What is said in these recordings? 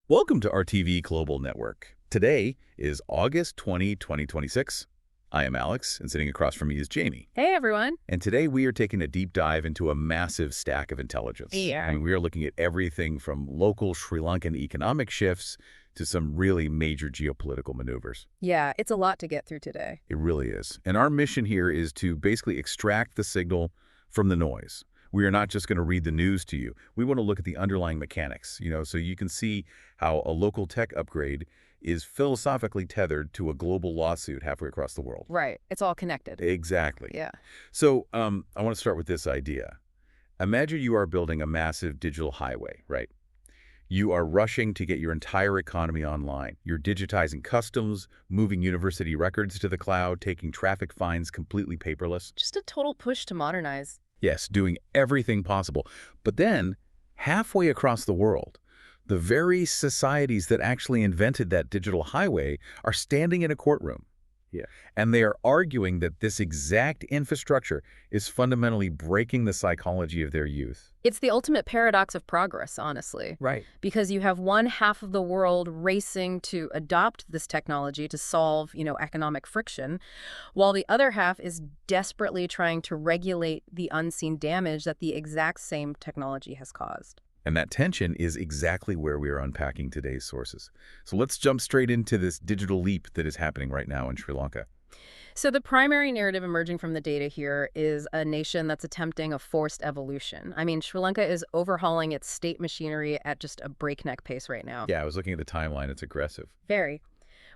Welcome to RTV Global Network. Today is August 20, 2026. I am Alex, and sitting across from me is Jamie. Hey, everyone. And today we are taking a deep dive into a massive stack of intelligence. Yeah. I mean, we are looking at everything from local Sri Lankan economic shifts to some really major geopolitical maneuvers. Yeah, it's a lot to get through today. It really is. And our mission here is to basically extract the signal from the noise. We are not just going to read the news to you. We want to look at the underlying mechanics, so you can see how a local tech upgrade is philosophically tethered to a global lawsuit halfway across the world. Right. It's all connected. Exactly. Yeah. So I want to start with this idea. Imagine you are building a massive digital highway, right? You are rushing to get your entire economy online. You're digitizing customs, moving university records to the cloud, taking traffic fines completely paperless. Just a total push to modernize. Yes, doing everything possible. But then, halfway across the world, the very societies that actually invented that digital highway are standing in a courtroom. Yeah. And they are arguing that this exact infrastructure is fundamentally breaking the psychology of their youth. It's the ultimate paradox of progress, honestly. Right. Because you have one half of the world racing to adopt this technology to solve, economic friction, while the other half is desperately trying to regulate the unseen damage that the exact same technology has caused. And that tension is exactly where we are unpacking today's sources. So let's jump straight into this digital leap that is happening right now in Sri Lanka. So the primary narrative emerging from the data here is a nation that's attempting a forced evolution. I mean, Sri Lanka is overhauling its state machinery at just a breakneck pace right now. Yeah, I was looking at the timeline. It's aggressive. Very.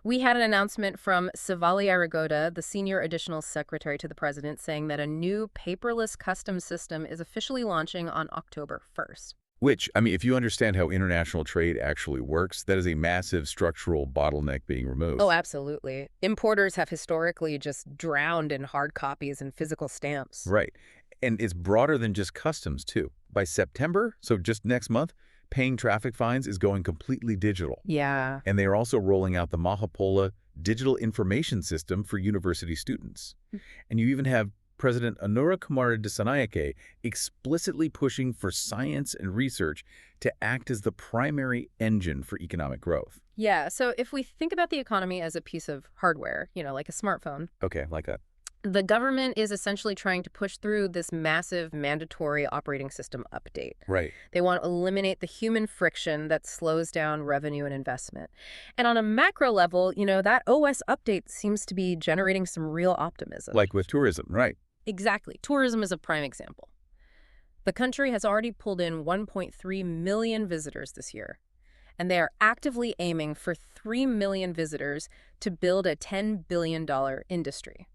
We had an announcement from Sivali Arigoda, the senior additional secretary to the president, saying that a new paperless customs system is officially launching on October 1st. Which, I mean, if you understand how international trade actually works, that is a massive structural bottleneck being removed. Oh, absolutely. Importers have historically just drowned in hard copies and physical stamps. Right. And it's broader than just customs, too. By September, so just next month, paying traffic fines is going completely digital. Yeah. And they are also rolling out the Mahapola digital information system for university students. And you even have President Anura Kumara Dissanayake explicitly pushing for science and research to act as the primary engine for economic growth. Yeah, so if we think about the economy as a piece of hardware, like a smartphone. Okay, like that. The government is essentially trying to push through this massive mandatory operating system update. Right. They want to eliminate the human friction that slows down revenue and investment. And on a macro level, that OS update seems to be generating some real optimism. Like with tourism, right? Exactly. Tourism is a prime example. The country has already pulled in 1.3 million visitors this year, and they are actively aiming for 3 million visitors to build a $10 billion industry.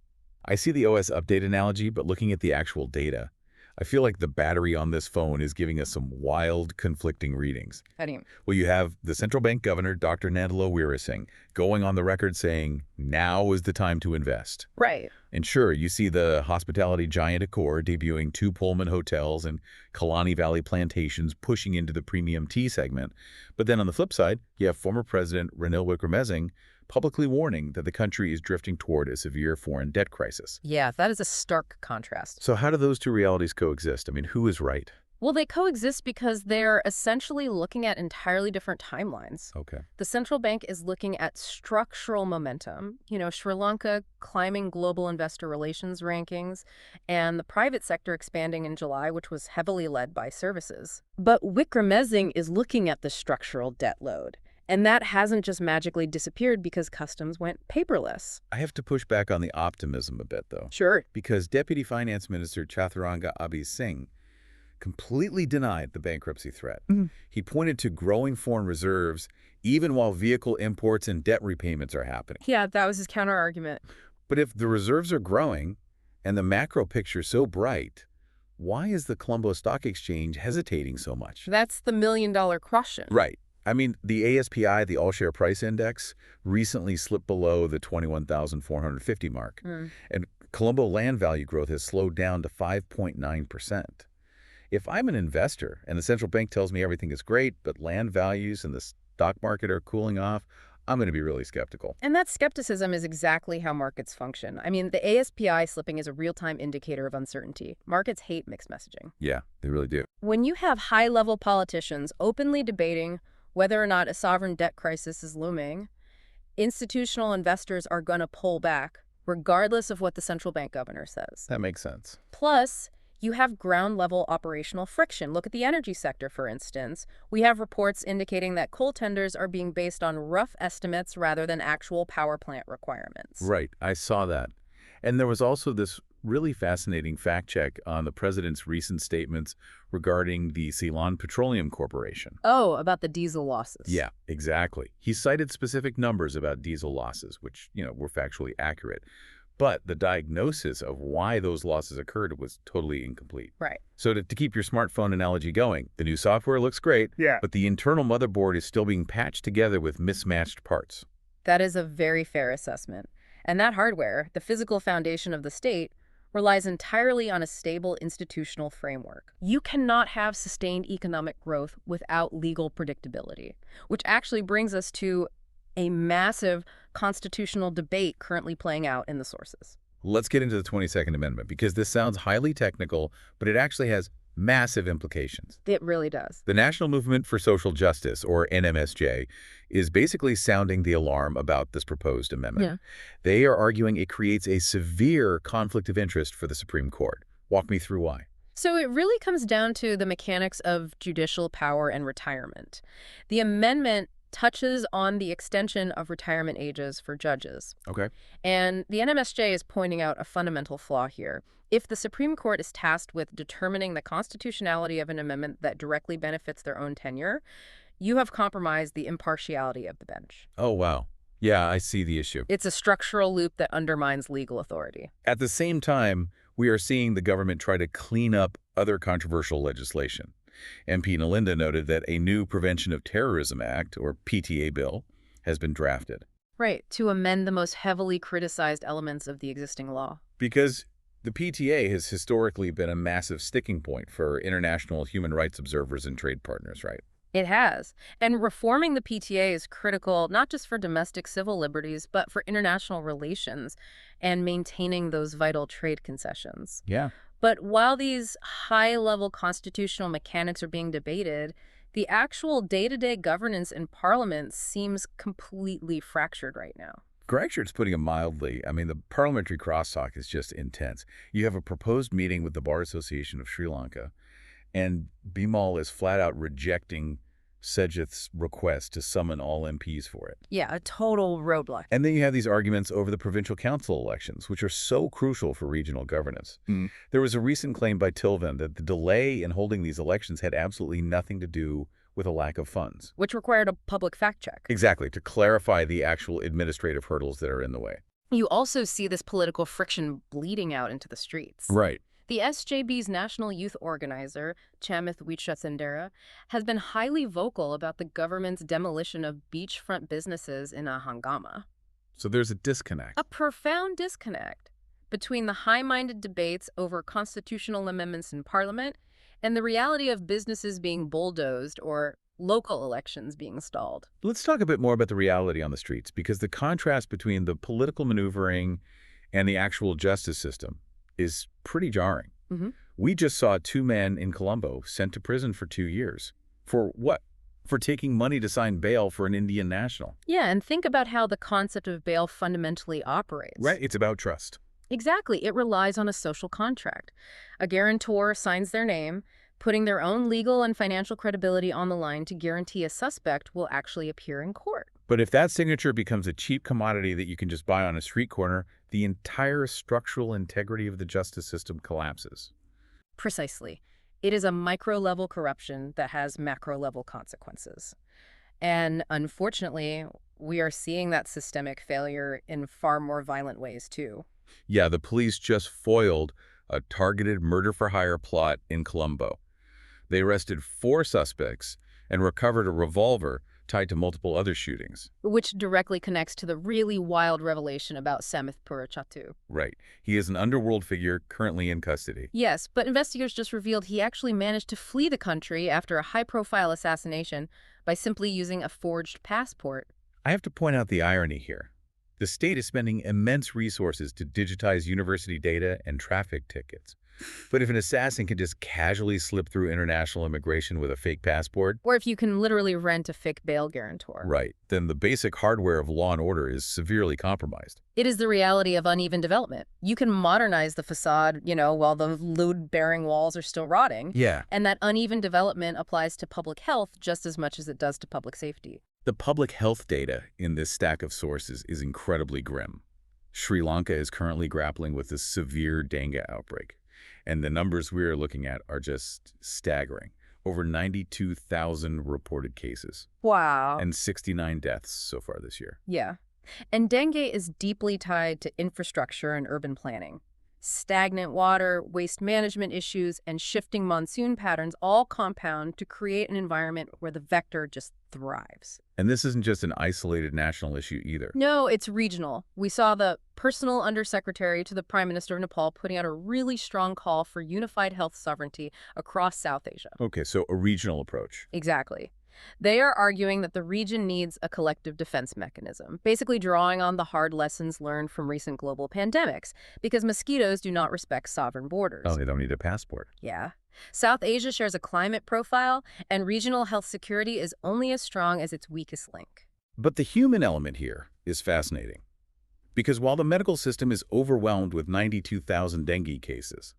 I see the OS update analogy, but looking at the actual data, I feel like the battery on this phone is giving us some wild, conflicting readings. How do you mean? Well, you have the central bank governor, Dr. Nandalo Weerasinghe, going on the record saying, now is the time to invest. Right. And sure, you see the hospitality giant Accor debuting 2 Pullman hotels and Kalani Valley plantations pushing into the premium tea segment. But then on the flip side, you have former President Ranil Wickremesinghe publicly warning that the country is drifting toward a severe foreign debt crisis. Yeah, that is a stark contrast. So how do those two realities coexist? I mean, who is right? Well, they coexist because they're essentially looking at entirely different timelines. Okay. The central bank is looking at structural momentum, Sri Lanka climbing global investor relations rankings, and the private sector expanding in July, which was heavily led by services. But Wickremesinghe is looking at the structural debt load. And that hasn't just magically disappeared because customs went paperless. I have to push back on the optimism a bit, though. Sure. Because Deputy Finance Minister Chaturanga Abhi-Singh completely denied the bankruptcy threat. He pointed to growing foreign reserves even while vehicle imports and debt repayments are happening. Yeah, that was his counter-argument. But if the reserves are growing and the macro picture so bright, why is the Colombo Stock Exchange hesitating so much? That's the million-dollar question. Right. I mean, the ASPI, the All-Share Price Index, recently slipped below the 21,450 mark. And Colombo land value growth has slowed down to 5.9%. If I'm an investor and the central bank tells me everything is great, but land values and the stock market are cooling off, I'm going to be really skeptical. And that skepticism is exactly how markets function. I mean, the ASPI slipping is a real-time indicator of uncertainty. Markets hate mixed messaging. Yeah, they really do. When you have high-level politicians openly debating Whether or not a sovereign debt crisis is looming, institutional investors are going to pull back, regardless of what the central bank governor says. That makes sense. Plus, you have ground-level operational friction. Look at the energy sector, for instance. We have reports indicating that coal tenders are being based on rough estimates rather than actual power plant requirements. Right, I saw that. And there was also this really fascinating fact check on the president's recent statements regarding the Ceylon Petroleum Corporation. Oh, about the diesel losses. Yeah, exactly. He cited specific numbers about diesel losses, which, were factually accurate. But the diagnosis of why those losses occurred was totally incomplete. Right. So to keep your smartphone analogy going, the new software looks great, Yeah. but the internal motherboard is still being patched together with mismatched parts. That is a very fair assessment. And that hardware, the physical foundation of the state, relies entirely on a stable institutional framework. You cannot have sustained economic growth without legal predictability, which actually brings us to a massive constitutional debate currently playing out in the sources. Let's get into the 22nd Amendment, because this sounds highly technical, but it actually has massive implications. It really does. The National Movement for Social Justice, or NMSJ, is basically sounding the alarm about this proposed amendment. Yeah. They are arguing it creates a severe conflict of interest for the Supreme Court. Walk me through why. So it really comes down to the mechanics of judicial power and retirement. The amendment touches on the extension of retirement ages for judges. Okay. And the NMSJ is pointing out a fundamental flaw here. If the Supreme Court is tasked with determining the constitutionality of an amendment that directly benefits their own tenure, you have compromised the impartiality of the bench. Oh, wow. Yeah, I see the issue. It's a structural loop that undermines legal authority. At the same time, we are seeing the government try to clean up other controversial legislation. MP Nalinda noted that a new Prevention of Terrorism Act, or PTA bill, has been drafted. Right, to amend the most heavily criticized elements of the existing law. Because the PTA has historically been a massive sticking point for international human rights observers and trade partners, right? It has. And reforming the PTA is critical not just for domestic civil liberties, but for international relations and maintaining those vital trade concessions. Yeah. But while these high-level constitutional mechanics are being debated, the actual day-to-day governance in Parliament seems completely fractured right now. Fractured's putting it mildly. I mean, the parliamentary crosstalk is just intense. You have a proposed meeting with the Bar Association of Sri Lanka, and Bimal is flat out rejecting Sejith's request to summon all MPs for it. Yeah, a total roadblock. And then you have these arguments over the provincial council elections, which are so crucial for regional governance. There was a recent claim by Tilven that the delay in holding these elections had absolutely nothing to do with a lack of funds. Which required a public fact check. Exactly, to clarify the actual administrative hurdles that are in the way. You also see this political friction bleeding out into the streets. Right. The SJB's national youth organizer, Chamith Wichathendra, has been highly vocal about the government's demolition of beachfront businesses in Ahangama. So there's a disconnect. A profound disconnect between the high-minded debates over constitutional amendments in Parliament and the reality of businesses being bulldozed or local elections being stalled. Let's talk a bit more about the reality on the streets, because the contrast between the political maneuvering and the actual justice system is pretty jarring. We just saw 2 men in Colombo sent to prison for 2 years. For what? For taking money to sign bail for an Indian national. Yeah, and think about how the concept of bail fundamentally operates. Right, it's about trust. Exactly. It relies on a social contract. A guarantor signs their name, putting their own legal and financial credibility on the line to guarantee a suspect will actually appear in court. But if that signature becomes a cheap commodity that you can just buy on a street corner, the entire structural integrity of the justice system collapses. Precisely. It is a micro-level corruption that has macro-level consequences. And unfortunately, we are seeing that systemic failure in far more violent ways, too. Yeah, the police just foiled a targeted murder-for-hire plot in Colombo. They arrested 4 suspects and recovered a revolver tied to multiple other shootings. Which directly connects to the really wild revelation about Samith Purachatu. Right. He is an underworld figure currently in custody. Yes, but investigators just revealed he actually managed to flee the country after a high-profile assassination by simply using a forged passport. I have to point out the irony here. The state is spending immense resources to digitize university data and traffic tickets, But if an assassin can just casually slip through international immigration with a fake passport, Or if you can literally rent a fake bail guarantor. right, then the basic hardware of law and order is severely compromised. It is the reality of uneven development. You can modernize the facade, while the load-bearing walls are still rotting. Yeah. And that uneven development applies to public health just as much as it does to public safety. The public health data in this stack of sources is incredibly grim. Sri Lanka is currently grappling with a severe dengue outbreak, and the numbers we are looking at are just staggering. Over 92,000 reported cases Wow. and 69 deaths so far this year. Yeah. And dengue is deeply tied to infrastructure and urban planning. Stagnant water, waste management issues, and shifting monsoon patterns all compound to create an environment where the vector just thrives. And this isn't just an isolated national issue either. No, it's regional. We saw the personal undersecretary to the Prime Minister of Nepal putting out a really strong call for unified health sovereignty across South Asia. Okay, so a regional approach. Exactly. They are arguing that the region needs a collective defense mechanism, basically drawing on the hard lessons learned from recent global pandemics, because mosquitoes do not respect sovereign borders. Oh, they don't need a passport. Yeah. South Asia shares a climate profile, and regional health security is only as strong as its weakest link. But the human element here is fascinating. Because while the medical system is overwhelmed with 92,000 dengue cases,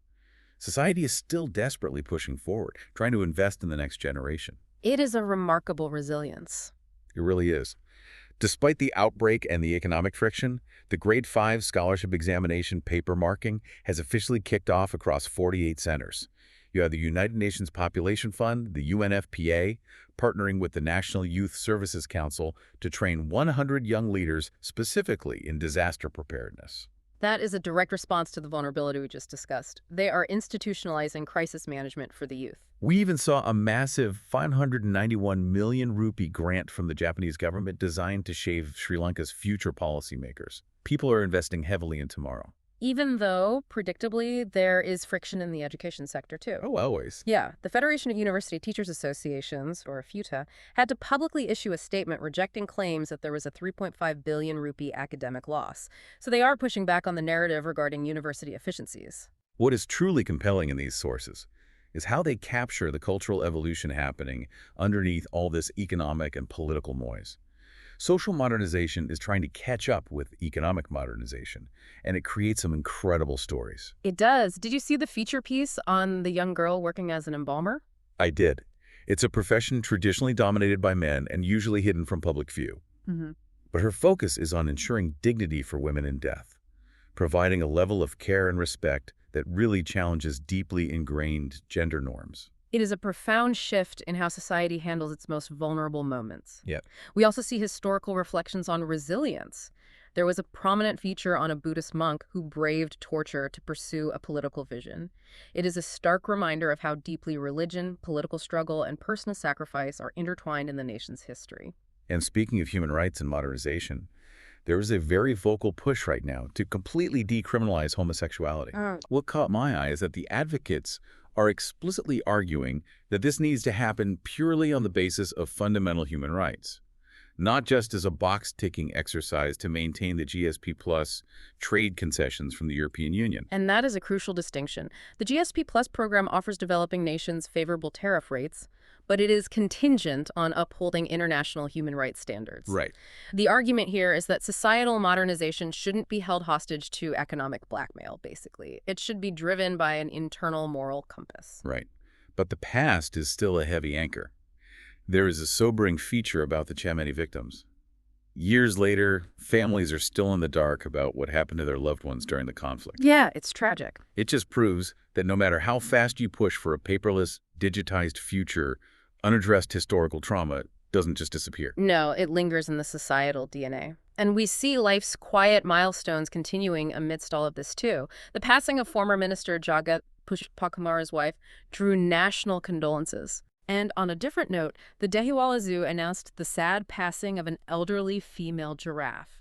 society is still desperately pushing forward, trying to invest in the next generation. It is a remarkable resilience. It really is. Despite the outbreak and the economic friction, the Grade 5 scholarship examination paper marking has officially kicked off across 48 centers. You have the United Nations Population Fund, the UNFPA, partnering with the National Youth Services Council to train 100 young leaders specifically in disaster preparedness. That is a direct response to the vulnerability we just discussed. They are institutionalizing crisis management for the youth. We even saw a massive 591 million rupee grant from the Japanese government designed to shape Sri Lanka's future policymakers. People are investing heavily in tomorrow. Even though, predictably, there is friction in the education sector, too. Oh, always. Yeah, the Federation of University Teachers Associations, or FUTA, had to publicly issue a statement rejecting claims that there was a 3.5 billion rupee academic loss. So they are pushing back on the narrative regarding university efficiencies. What is truly compelling in these sources is how they capture the cultural evolution happening underneath all this economic and political noise. Social modernization is trying to catch up with economic modernization, and it creates some incredible stories. It does. Did you see the feature piece on the young girl working as an embalmer? I did. It's a profession traditionally dominated by men and usually hidden from public view. But her focus is on ensuring dignity for women in death, providing a level of care and respect that really challenges deeply ingrained gender norms. It is a profound shift in how society handles its most vulnerable moments. Yep. We also see historical reflections on resilience. There was a prominent feature on a Buddhist monk who braved torture to pursue a political vision. It is a stark reminder of how deeply religion, political struggle, and personal sacrifice are intertwined in the nation's history. And speaking of human rights and modernization, there is a very vocal push right now to completely decriminalize homosexuality. What caught my eye is that the advocates are explicitly arguing that this needs to happen purely on the basis of fundamental human rights, not just as a box-ticking exercise to maintain the GSP Plus trade concessions from the European Union. And that is a crucial distinction. The GSP Plus program offers developing nations favorable tariff rates, but it is contingent on upholding international human rights standards. Right. The argument here is that societal modernization shouldn't be held hostage to economic blackmail, basically. It should be driven by an internal moral compass. Right. But the past is still a heavy anchor. There is a sobering feature about the Chameni victims. Years later, families are still in the dark about what happened to their loved ones during the conflict. Yeah, it's tragic. It just proves that no matter how fast you push for a paperless, digitized future, unaddressed historical trauma doesn't just disappear. No, it lingers in the societal DNA. And we see life's quiet milestones continuing amidst all of this, too. The passing of former Minister Jagat Pushpakumara's wife drew national condolences. And on a different note, the Dehiwala Zoo announced the sad passing of an elderly female giraffe.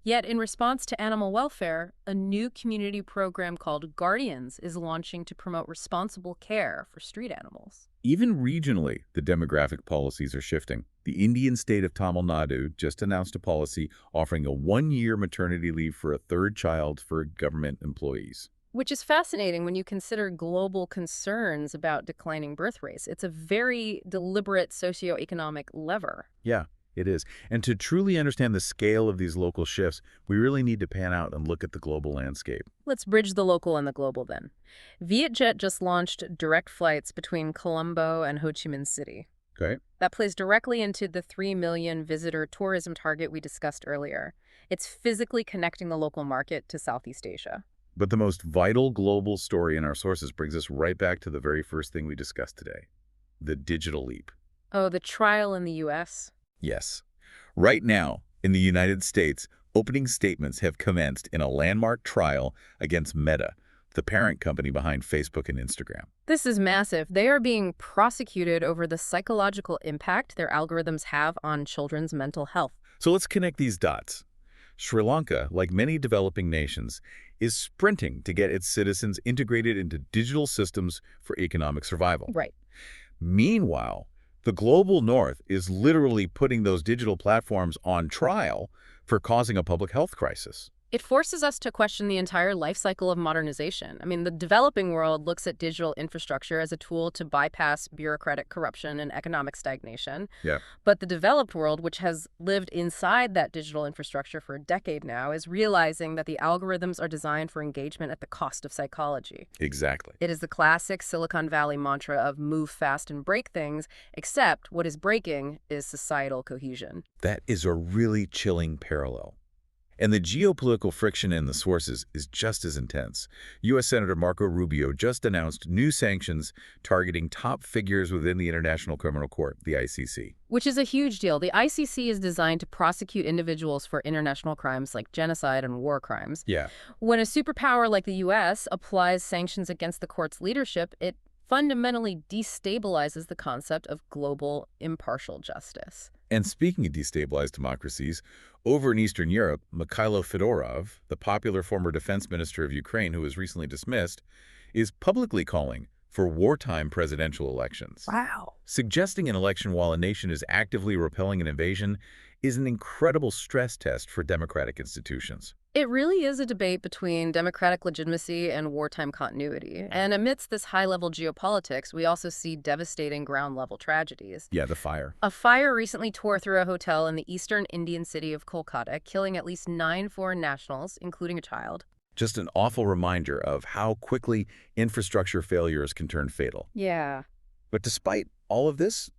Yet, in response to animal welfare, a new community program called Guardians is launching to promote responsible care for street animals. Even regionally, the demographic policies are shifting. The Indian state of Tamil Nadu just announced a policy offering a one-year maternity leave for a third child for government employees. Which is fascinating when you consider global concerns about declining birth rates. It's a very deliberate socioeconomic lever. Yeah, it is. And to truly understand the scale of these local shifts, we really need to pan out and look at the global landscape. Let's bridge the local and the global then. Vietjet just launched direct flights between Colombo and Ho Chi Minh City. Okay. That plays directly into the 3 million visitor tourism target we discussed earlier. It's physically connecting the local market to Southeast Asia. But the most vital global story in our sources brings us right back to the very first thing we discussed today, the digital leap. Oh, the trial in the U.S.? Yes. Right now, in the United States, opening statements have commenced in a landmark trial against Meta, the parent company behind Facebook and Instagram. This is massive. They are being prosecuted over the psychological impact their algorithms have on children's mental health. So let's connect these dots. Sri Lanka, like many developing nations, is sprinting to get its citizens integrated into digital systems for economic survival. Right. Meanwhile, the global north is literally putting those digital platforms on trial for causing a public health crisis. It forces us to question the entire life cycle of modernization. I mean, the developing world looks at digital infrastructure as a tool to bypass bureaucratic corruption and economic stagnation. Yeah, But the developed world, which has lived inside that digital infrastructure for a decade now, is realizing that the algorithms are designed for engagement at the cost of psychology. exactly. It is the classic Silicon Valley mantra of move fast and break things, except what is breaking is societal cohesion. That is a really chilling parallel. And the geopolitical friction in the sources is just as intense. U.S. Senator Marco Rubio just announced new sanctions targeting top figures within the International Criminal Court, the ICC. Which is a huge deal. The ICC is designed to prosecute individuals for international crimes like genocide and war crimes. Yeah. When a superpower like the U.S. applies sanctions against the court's leadership, it fundamentally destabilizes the concept of global impartial justice. And speaking of destabilized democracies, over in Eastern Europe, Mikhailo Fedorov, the popular former defense minister of Ukraine who was recently dismissed, is publicly calling for wartime presidential elections. Wow. Suggesting an election while a nation is actively repelling an invasion is an incredible stress test for democratic institutions. It really is a debate between democratic legitimacy and wartime continuity. And amidst this high-level geopolitics, we also see devastating ground-level tragedies. Yeah, the fire. A fire recently tore through a hotel in the eastern Indian city of Kolkata, killing at least 9 foreign nationals, including a child. Just an awful reminder of how quickly infrastructure failures can turn fatal. Yeah. But despite all of this,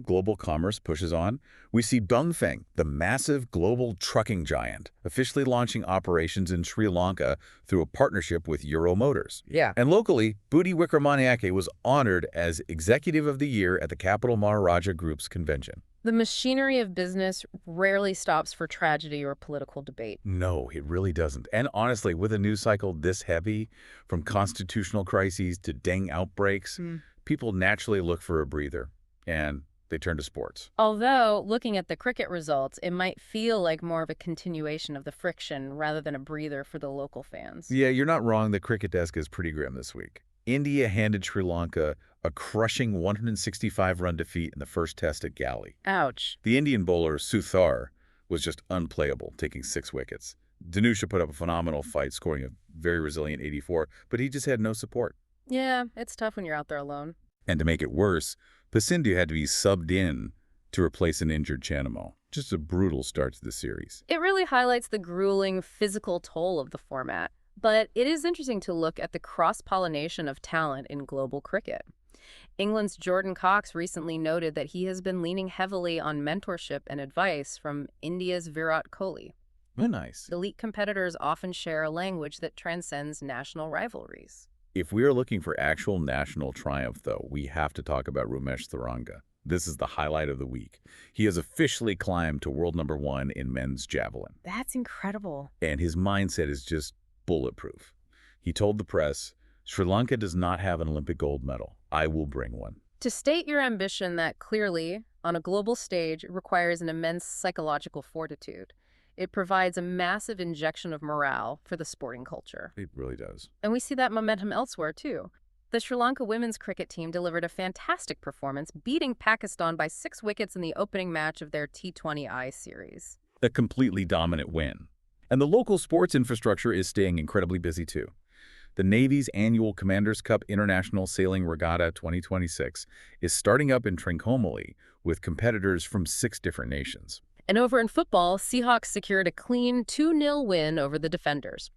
global commerce pushes on. We see Dongfeng, the massive global trucking giant, officially launching operations in Sri Lanka through a partnership with Euro Motors. Yeah. And locally, Budi Wickramanayake was honored as Executive of the Year at the Capital Maharaja Group's convention. The machinery of business rarely stops for tragedy or political debate. No, it really doesn't. And honestly, with a news cycle this heavy, from constitutional crises to dengue outbreaks, people naturally look for a breather. And they turn to sports. Although, looking at the cricket results, it might feel like more of a continuation of the friction rather than a breather for the local fans. Yeah, you're not wrong. The cricket desk is pretty grim this week. India handed Sri Lanka a crushing 165-run defeat in the first test at Galley. Ouch. The Indian bowler, Suthar, was just unplayable, taking 6 wickets. Danusha put up a phenomenal fight, scoring a very resilient 84, but he just had no support. Yeah, it's tough when you're out there alone. And to make it worse, Pasindhu had to be subbed in to replace an injured Chanamo. Just a brutal start to the series. It really highlights the grueling physical toll of the format. But it is interesting to look at the cross-pollination of talent in global cricket. England's Jordan Cox recently noted that he has been leaning heavily on mentorship and advice from India's Virat Kohli. Oh, nice. Elite competitors often share a language that transcends national rivalries. If we are looking for actual national triumph, though, we have to talk about Ramesh Tharanga. This is the highlight of the week. He has officially climbed to world #1 in men's javelin. That's incredible. And his mindset is just bulletproof. He told the press, Sri Lanka does not have an Olympic gold medal. I will bring one. To state your ambition that clearly, on a global stage, requires an immense psychological fortitude. It provides a massive injection of morale for the sporting culture. It really does. And we see that momentum elsewhere, too. The Sri Lanka women's cricket team delivered a fantastic performance, beating Pakistan by 6 wickets in the opening match of their T20I series. A completely dominant win. And the local sports infrastructure is staying incredibly busy, too. The Navy's annual Commander's Cup International Sailing Regatta 2026 is starting up in Trincomalee with competitors from 6 different nations. And over in football, Seahawks secured a clean 2-0 win over the Defenders.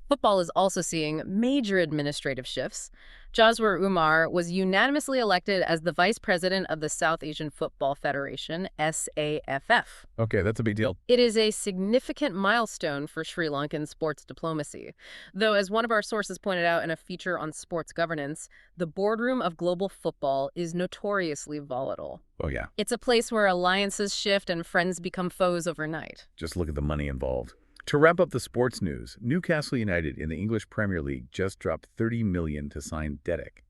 Football is also seeing major administrative shifts. Jazwar Umar was unanimously elected as the vice president of the South Asian Football Federation, SAFF. Okay, that's a big deal. It is a significant milestone for Sri Lankan sports diplomacy. Though, as one of our sources pointed out in a feature on sports governance, the boardroom of global football is notoriously volatile. Oh, yeah. It's a place where alliances shift and friends become foes overnight. Just look at the money involved. To wrap up the sports news, Newcastle United in the English Premier League just dropped $30 million to sign Dengue.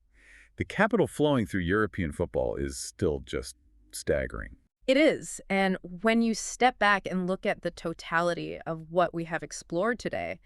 The capital flowing through European football is still just staggering. It is. And when you step back and look at the totality of what we have explored today,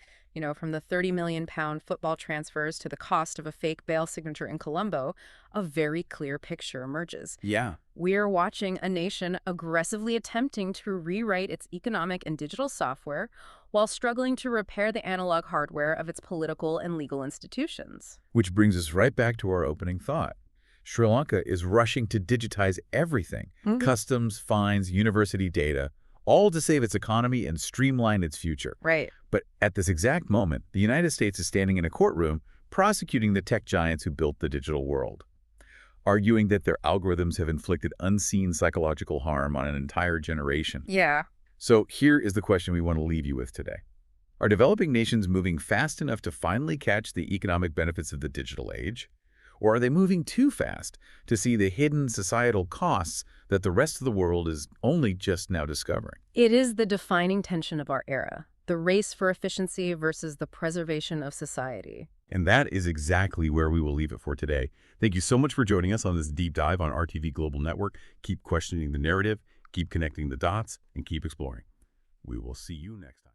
from the £30 million football transfers to the cost of a fake bail signature in Colombo, a very clear picture emerges. Yeah. We're watching a nation aggressively attempting to rewrite its economic and digital software while struggling to repair the analog hardware of its political and legal institutions. Which brings us right back to our opening thought. Sri Lanka is rushing to digitize everything, customs, fines, university data, all to save its economy and streamline its future. Right. But at this exact moment, the United States is standing in a courtroom prosecuting the tech giants who built the digital world, arguing that their algorithms have inflicted unseen psychological harm on an entire generation. Yeah. So here is the question we want to leave you with today. Are developing nations moving fast enough to finally catch the economic benefits of the digital age? Or are they moving too fast to see the hidden societal costs that the rest of the world is only just now discovering? It is the defining tension of our era, the race for efficiency versus the preservation of society. And that is exactly where we will leave it for today. Thank you so much for joining us on this deep dive on RTV Global Network. Keep questioning the narrative, keep connecting the dots, and keep exploring. We will see you next time.